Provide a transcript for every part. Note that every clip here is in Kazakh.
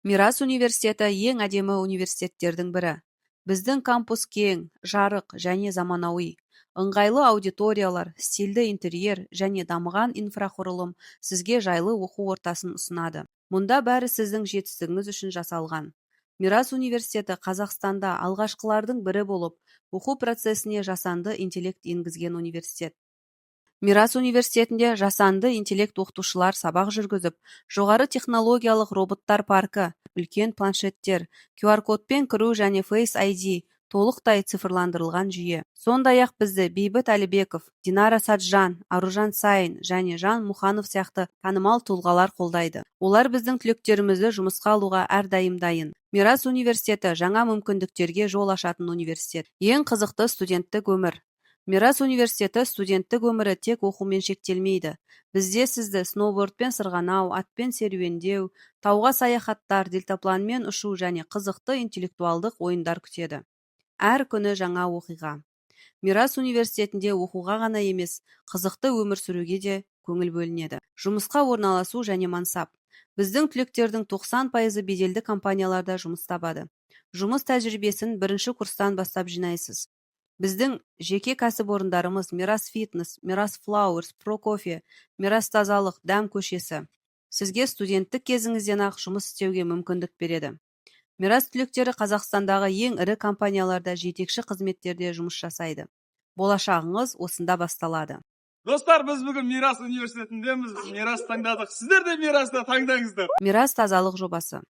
Мирас университеті ең әдемі университеттердің бірі. Біздің кампус кең, жарық және заманауи. Ыңғайлы аудиториялар, стильді интерьер және дамыған инфрақұрылым сізге жайлы оқу ортасын ұсынады. Мұнда бәрі сіздің жетістігіңіз үшін жасалған. Мирас университеті Қазақстанда алғашқылардың бірі болып, оқу процесіне жасанды интеллект енгізген университет. Мирас университетінде жасанды интеллект оқытушылар сабақ жүргізіп, жоғары технологиялық роботтар паркі, үлкен планшеттер, QR-кодпен кіру және Face ID толықтай цифрландырылған жүйе. Сондай-ақ бізді Бейбіт Әлібеков, Динара Саджан, Аружан Сайын және Жан Мұханов сияқты танымал тұлғалар қолдайды. Олар біздің түлектерімізді жұмысқа алуға әрдайым дайын. Мирас университеті жаңа мүмкіндіктерге жол ашатын университет. Ең қызықты студенттік өмір. Мирас университеті студенттік өмірі тек оқумен шектелмейді. Бізде сізді сноубордпен сырғанау, атпен серуендеу, тауға саяхаттар, дельтапланмен ұшу және қызықты интеллектуалдық ойындар күтеді. Әр күні жаңа оқиға. Мирас университетінде оқуға ғана емес, қызықты өмір сүруге де көңіл бөлінеді. Жұмысқа орналасу және мансап. Біздің түлектердің 90% беделді компанияларда жұмыс табады. Жұмыс тәжірибесін бірінші курстан бастап жинайсыз. Біздің жеке кәсіпорындарымыз Мирас Фитнес, Мирас Флауэрс, Прокофе, Мирас Тазалық, Дәм көшесі. Сізге студенттік кезіңізден ақ жұмыс істеуге мүмкіндік береді. Мирас түлектері Қазақстандағы ең ірі компанияларда жетекші қызметтерде жұмыс жасайды. Болашағыңыз осында басталады. Достар, біз бүгін Мирас университетіндеміз. Мирас таңдадық. Сіздер де Мирасты таңдаңыздар. Мирас тазалық жобасы.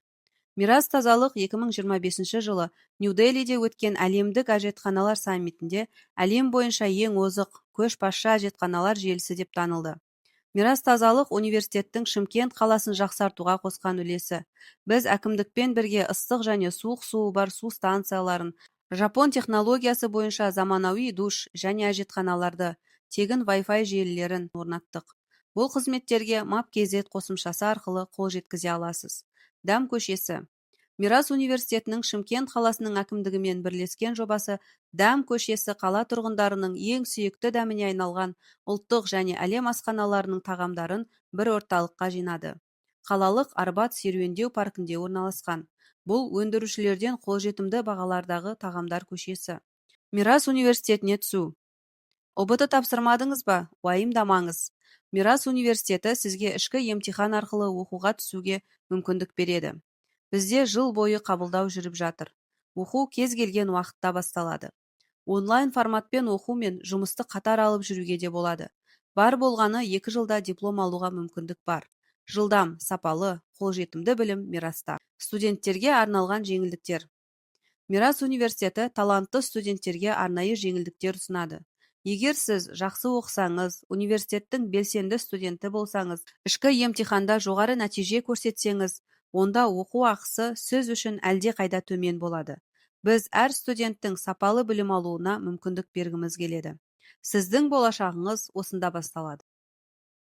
Мирас тазалық 2025 жылы Нью-Делиде өткен әлемдік әжетханалар саммитінде әлем бойынша ең озық, көшбасшы әжетханалар желісі деп танылды. Мирас тазалық университеттің Шымкент қаласын жақсартуға қосқан үлесі. Біз әкімдікпен бірге ыстық және суық суы бар су станцияларын, Жапон технологиясы бойынша заманауи душ және әжетханаларды, тегін Wi-Fi желілерін орнаттық. Бұл қызметтерге Map.kz қосымшасы арқылы қол жеткізе аласыз. Дәм көшесі. Мирас университетінің Шымкент қаласының әкімдігімен бірлескен жобасы Дәм көшесі қала тұрғындарының ең сүйікті дәміне айналған ұлттық және әлем асханаларының тағамдарын бір орталыққа жинады. Қалалық Арбат серуендеу паркінде орналасқан. Бұл өндірушілерден қолжетімді бағалардағы тағамдар көшесі. Мирас университетіне түсу. ұбт тапсырмадыңыз ба? Уайымдамаңыз. Мирас университеті сізге ішкі емтихан арқылы оқуға түсуге мүмкіндік береді. Бізде жыл бойы қабылдау жүріп жатыр. Оқу кез келген уақытта басталады. Онлайн форматпен оқу мен жұмысты қатар алып жүруге де болады. Бар болғаны 2 жылда диплом алуға мүмкіндік бар. Жылдам, сапалы, қолжетімді білім Мираста. Студенттерге арналған жеңілдіктер. Мирас университеті талантты студенттерге арнайы жеңілдіктер ұсынады. Егер сіз жақсы оқысаңыз, университеттің белсенді студенті болсаңыз, ішкі емтиханда жоғары нәтиже көрсетсеңіз, онда оқу ақысы сіз үшін әлде қайда төмен болады. Біз әр студенттің сапалы білім алуына мүмкіндік бергіміз келеді. Сіздің болашағыңыз осында басталады.